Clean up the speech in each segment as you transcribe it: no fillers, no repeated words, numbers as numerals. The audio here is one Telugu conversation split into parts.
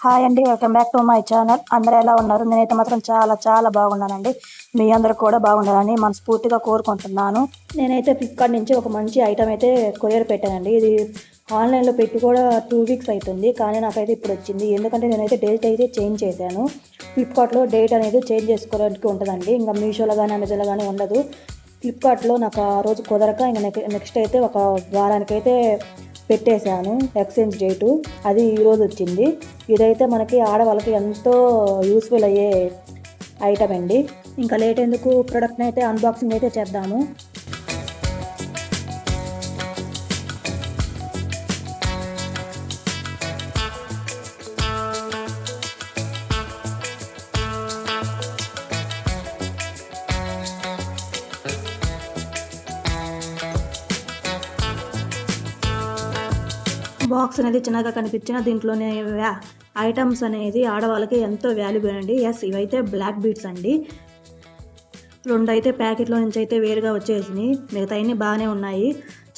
హాయ్ అండి, welcome back to my channel. అందరూ ఎలా ఉన్నారు? నేనైతే మాత్రం చాలా చాలా బాగున్నానండి. మీ అందరూ కూడా బాగుండాలని మనస్ఫూర్తిగా కోరుకుంటున్నాను. నేనైతే ఫ్లిప్కార్ట్ నుంచి ఒక మంచి ఐటమ్ అయితే కొరియర్ పెట్టానండి. ఇది ఆన్లైన్లో పెట్టి కూడా 2 వీక్స్ అవుతుంది, కానీ నాకైతే ఇప్పుడు వచ్చింది. ఎందుకంటే నేనైతే డేట్ అయితే చేంజ్ చేశాను. ఫ్లిప్కార్ట్లో డేట్ అనేది చేంజ్ చేసుకోవడానికి ఉంటుందండి, ఇంకా మీషోలో కానీ అమెజాన్లో కానీ ఉండదు. ఫ్లిప్కార్ట్లో నాకు ఆ రోజు కుదరక ఇంకా నెక్స్ట్ అయితే ఒక వారానికైతే పెట్టేశాను ఎక్స్చేంజ్ డేటు. అది ఈరోజు వచ్చింది. ఇదైతే మనకి ఆడవాళ్ళకి ఎంతో యూస్ఫుల్ అయ్యే ఐటమ్ అండి. ఇంకా లేట్ ఎందుకు, ప్రోడక్ట్ని అయితే అన్బాక్సింగ్ అయితే చేద్దాము. బాక్స్ అనేది చిన్నగా కనిపించిన దీంట్లోనే ఐటమ్స్ అనేది ఆడవాళ్ళకి ఎంతో వాల్యుబుల్ అండి. ఎస్, ఇవైతే బ్లాక్ బీడ్స్ అండి. 2 అయితే ప్యాకెట్లో నుంచి అయితే వేరుగా వచ్చేసినాయి, మిగతా అన్నీ బాగానే ఉన్నాయి.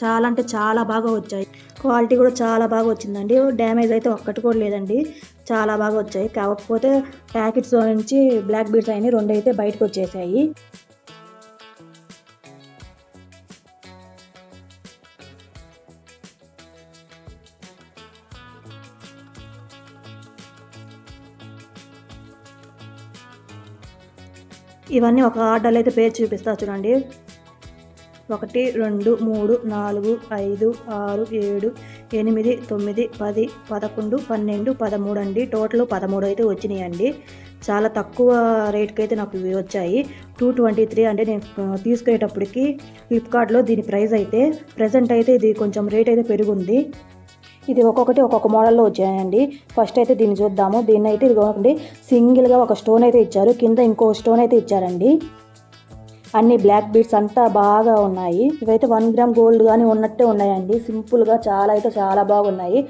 చాలా అంటే చాలా బాగా వచ్చాయి. క్వాలిటీ కూడా చాలా బాగా వచ్చిందండి. డ్యామేజ్ అయితే ఒక్కటి కూడా లేదండి, చాలా బాగా వచ్చాయి. కాకపోతే ప్యాకెట్స్లో నుంచి బ్లాక్ బీడ్స్ అయినాయి, 2 అయితే బయటకు వచ్చేసాయి. ఇవన్నీ ఒక ఆర్డర్లో అయితే పేరు చూపిస్తా చూడండి. 1 2 3 4 5 6 7 8 9 10 11 12 13 అండి. టోటల్ 13 అయితే వచ్చినాయండి. చాలా తక్కువ రేట్కి అయితే నాకు ఇవి వచ్చాయి. 223 అంటే నేను తీసుకునేటప్పటికి ఫ్లిప్కార్ట్లో దీని ప్రైస్ అయితే ప్రజెంట్ అయితే ఇది కొంచెం రేట్ అయితే పెరుగుంది. ఇది ఒక్కొక్కటి ఒక్కొక్క మోడల్లో వచ్చాయండి. ఫస్ట్ అయితే దీన్ని చూద్దాము. దీన్ని అయితే ఇదిగోండి, సింగిల్గా ఒక స్టోన్ అయితే ఇచ్చారు, కింద ఇంకో స్టోన్ అయితే ఇచ్చారండి. అన్ని బ్లాక్ బీడ్స్ అంతా బాగా ఉన్నాయి. ఇవైతే 1 గ్రామ్ గోల్డ్ కానీ ఉన్నట్టే ఉన్నాయండి. సింపుల్గా చాలా అయితే చాలా బాగున్నాయి.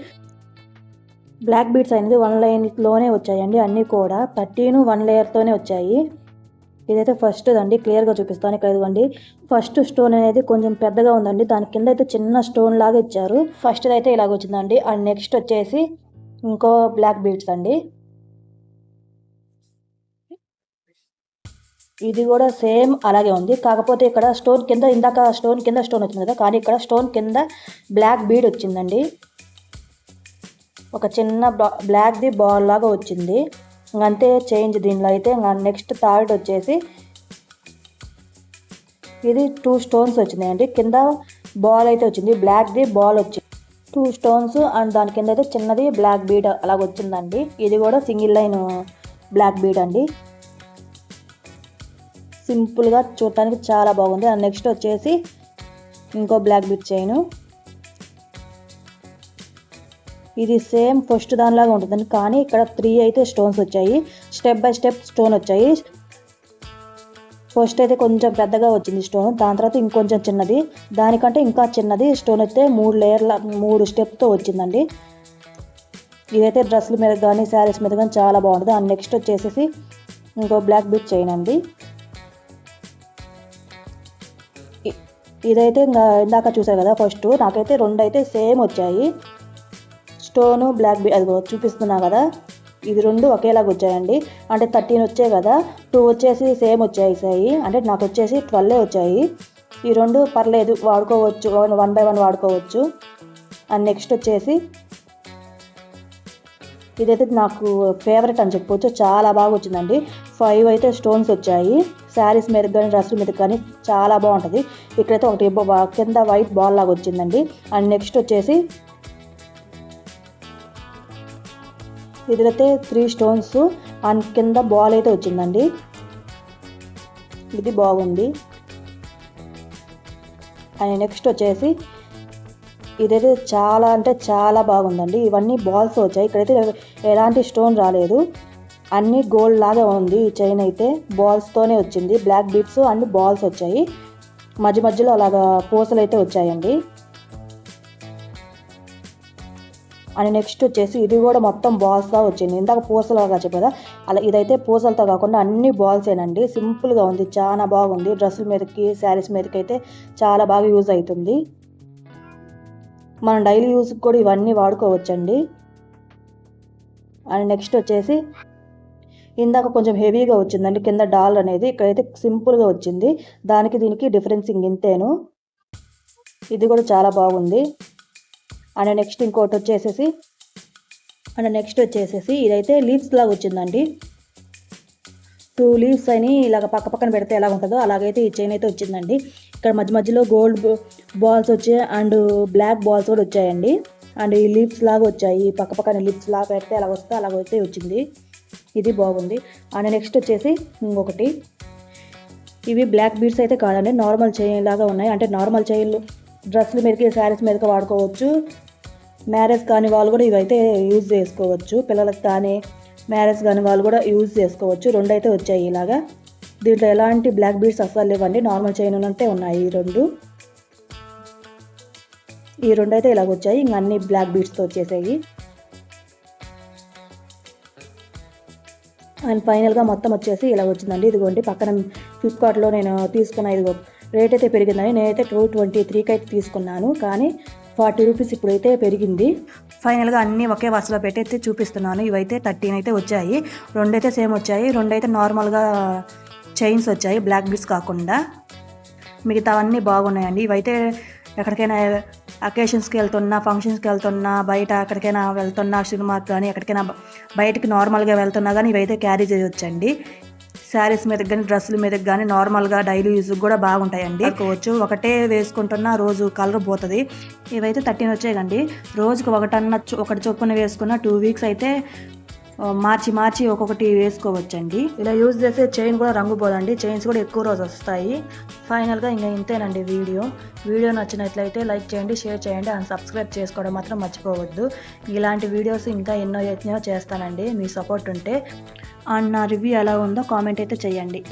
బ్లాక్ బీడ్స్ అనేది 1 లైన్లోనే వచ్చాయండి. అన్నీ కూడా 13 1 లేయర్తోనే వచ్చాయి. ఇదైతే ఫస్ట్ అండి, క్లియర్గా చూపిస్తాను. ఇక్కడ ఇదిగోండి, ఫస్ట్ స్టోన్ అనేది కొంచెం పెద్దగా ఉందండి, దాని కింద అయితే చిన్న స్టోన్ లాగా ఇచ్చారు. ఫస్ట్ అయితే ఇలాగ వచ్చిందండి. అండ్ నెక్స్ట్ వచ్చేసి ఇంకో బ్లాక్ బీడ్స్ అండి. ఇది కూడా సేమ్ అలాగే ఉంది, కాకపోతే ఇక్కడ స్టోన్ కింద, ఇందాక స్టోన్ కింద స్టోన్ వచ్చింది కదా, కానీ ఇక్కడ స్టోన్ కింద బ్లాక్ బీడ్ వచ్చిందండి. ఒక చిన్న బ్లాక్ది బాల్ లాగా వచ్చింది. అంతే చేంజ్ దీనిలో అయితే. నెక్స్ట్ థర్డ్ వచ్చేసి ఇది 2 స్టోన్స్ వచ్చినాయండి. కింద బాల్ అయితే వచ్చింది, బ్లాక్ది బాల్ వచ్చింది. 2 స్టోన్స్ అండ్ దాని కింద అయితే చిన్నది బ్లాక్ బీడ్ అలాగ వచ్చిందండి. ఇది కూడా సింగిల్ లైన్ బ్లాక్ బీడ్ అండి. సింపుల్గా చూడటానికి చాలా బాగుంది. అండ్ నెక్స్ట్ వచ్చేసి ఇంకో బ్లాక్ బీడ్ చైను. ఇది సేమ్ ఫస్ట్ దానిలాగా ఉంటుందండి, కానీ ఇక్కడ 3 అయితే స్టోన్స్ వచ్చాయి. స్టెప్ బై స్టెప్ స్టోన్ వచ్చాయి. ఫస్ట్ అయితే కొంచెం పెద్దగా వచ్చింది స్టోన్, దాని తర్వాత ఇంకొంచెం చిన్నది, దానికంటే ఇంకా చిన్నది స్టోన్ అయితే 3 లేయర్ల 3 స్టెప్తో వచ్చిందండి. ఇదైతే డ్రెస్సుల మీద కానీ శారీస్ మీద కానీ చాలా బాగుంటుంది. అండ్ నెక్స్ట్ వచ్చేసి ఇంకో బ్లాక్ బీడ్ చైన్ అండి. ఇదైతే ఇందాక చూసారు కదా ఫస్ట్, నాకైతే 2 అయితే సేమ్ వచ్చాయి. స్టోను బ్లాక్ బీడ్ అది చూపిస్తున్నా కదా, ఇది 2 ఒకేలాగా వచ్చాయండి. అంటే 13 వచ్చాయి కదా, 2 వచ్చేసి సేమ్ వచ్చాయి. అంటే నాకు వచ్చేసి 12 వచ్చాయి. ఈ 2 పర్లేదు, వాడుకోవచ్చు, 1 బై 1 వాడుకోవచ్చు. అండ్ నెక్స్ట్ వచ్చేసి ఇదైతే నాకు ఫేవరెట్ అని చెప్పవచ్చు, చాలా బాగా వచ్చిందండి. 5 అయితే స్టోన్స్ వచ్చాయి. శారీస్ మీద కానీ డ్రెస్సుల మీద కానీ చాలా బాగుంటుంది. ఇక్కడైతే ఒకటి కింద వైట్ బాల్ లాగా వచ్చిందండి. అండ్ నెక్స్ట్ వచ్చేసి ఇదైతే 3 స్టోన్స్ అండ్ కింద బాల్ అయితే వచ్చిందండి. ఇది బాగుంది. అండ్ నెక్స్ట్ వచ్చేసి ఇదైతే చాలా అంటే చాలా బాగుందండి. ఇవన్నీ బాల్స్ వచ్చాయి, ఇక్కడైతే ఎలాంటి స్టోన్ రాలేదు, అన్నీ గోల్డ్ లాగా ఉంది. ఈ చైన్ అయితే బాల్స్తోనే వచ్చింది. బ్లాక్ బీడ్స్ అండ్ బాల్స్ వచ్చాయి, మధ్య మధ్యలో అలాగా పూసలు అయితే వచ్చాయండి. అండ్ నెక్స్ట్ వచ్చేసి ఇది కూడా మొత్తం బాల్స్గా వచ్చింది. ఇందాక పూసలాగా చెప్పదా, అలా ఇదైతే పూసలతో కాకుండా అన్ని బాల్సేనండి. సింపుల్గా ఉంది, చాలా బాగుంది. డ్రెస్సుల మీదకి శారీస్ మీదకి అయితే చాలా బాగా యూజ్ అవుతుంది. మనం డైలీ యూస్కి కూడా ఇవన్నీ వాడుకోవచ్చండి. అండ్ నెక్స్ట్ వచ్చేసి ఇందాక కొంచెం హెవీగా వచ్చిందండి కింద డాల్ అనేది, ఇక్కడైతే సింపుల్గా వచ్చింది. దానికి దీనికి డిఫరెన్స్ ఇంతేను. ఇది కూడా చాలా బాగుంది. అండ్ నెక్స్ట్ ఇంకోటి వచ్చేసేసి ఇదైతే లీవ్స్ లాగా వచ్చిందండి. 2 లీవ్స్ అని ఇలాగ పక్క పక్కన పెడితే ఎలా ఉంటుందో అలాగైతే ఈ చైన్ అయితే వచ్చిందండి. ఇక్కడ మధ్య మధ్యలో గోల్డ్ బాల్స్ వచ్చాయి అండ్ బ్లాక్ బాల్స్ కూడా వచ్చాయండి. అండ్ ఈ లీవ్స్ లాగా వచ్చాయి, పక్క పక్కన లీవ్స్ లాగా పెడితే అలా వస్తే అలాగైతే వచ్చింది. ఇది బాగుంది. అండ్ నెక్స్ట్ వచ్చేసి ఇంకొకటి, ఇవి బ్లాక్ బీడ్స్ అయితే కాదండి, నార్మల్ చైన్ లాగా ఉన్నాయి. అంటే నార్మల్ చైన్లు డ్రెస్ల మీదకి శారీస్ మీదకి వాడుకోవచ్చు. మ్యారేజ్ కాని వాళ్ళు కూడా ఇవైతే యూజ్ చేసుకోవచ్చు. పిల్లలకు కానీ మ్యారేజ్ కాని వాళ్ళు కూడా యూజ్ చేసుకోవచ్చు. 2 అయితే వచ్చాయి ఇలాగా. దీంట్లో ఎలాంటి బ్లాక్ బీడ్స్ అస్సలు లేవండి, నార్మల్ చైన్ అంటే ఉన్నాయి ఈ 2 అయితే ఇలాగ వచ్చాయి. ఇంకా అన్ని బ్లాక్ బీడ్స్తో వచ్చేసాయి. అండ్ ఫైనల్గా మొత్తం వచ్చేసి ఇలా వచ్చిందండి. ఇదిగోండి పక్కన ఫ్లిప్కార్ట్లో నేను తీసుకున్న, ఇదిగో రేట్ అయితే పెరిగిందని నేనైతే 223కి అయితే తీసుకున్నాను, కానీ 40 రూపీస్ ఇప్పుడైతే పెరిగింది. ఫైనల్గా అన్నీ ఒకే వరుసలో పెట్టి చూపిస్తున్నాను. ఇవైతే 13 అయితే వచ్చాయి. 2 అయితే సేమ్ వచ్చాయి, 2 అయితే నార్మల్గా చైన్స్ వచ్చాయి, బ్లాక్ బీడ్స్ కాకుండా. మిగతావన్నీ బాగున్నాయండి. ఇవైతే ఎక్కడికైనా అకేషన్స్కి వెళ్తున్నా, ఫంక్షన్స్కి వెళ్తున్నా, బయట ఎక్కడికైనా వెళ్తున్నా, సినిమాకి కానీ ఎక్కడికైనా బయటకి నార్మల్గా వెళ్తున్నా కానీ ఇవైతే క్యారీ చేయొచ్చండి. శారీస్ మీదకి కానీ డ్రెస్సుల మీదకి కానీ నార్మల్గా డైలీ యూజ్కి కూడా బాగుంటాయండి. అనుకోవచ్చు. ఒకటే వేసుకుంటున్నా రోజు కలర్ పోతుంది. ఇవైతే 13 వచ్చాయండి. రోజుకి ఒకటి చొప్పున వేసుకున్న 2 వీక్స్ అయితే మార్చి ఒక్కొక్కటి వేసుకోవచ్చండి. ఇలా యూజ్ చేసే చైన్ కూడా రంగు పోదండి, చైన్స్ కూడా ఎక్కువ రోజు వస్తాయి. ఫైనల్గా ఇంకా ఇంతేనండి వీడియో నచ్చినట్లయితే లైక్ చేయండి, షేర్ చేయండి అండ్ సబ్స్క్రైబ్ చేసుకోవడం మాత్రం మర్చిపోవద్దు. ఇలాంటి వీడియోస్ ఇంకా ఎన్నో చేస్తానండి, మీ సపోర్ట్ ఉంటే. అండ్ నా రివ్యూ ఎలా ఉందో కామెంట్ అయితే చేయండి.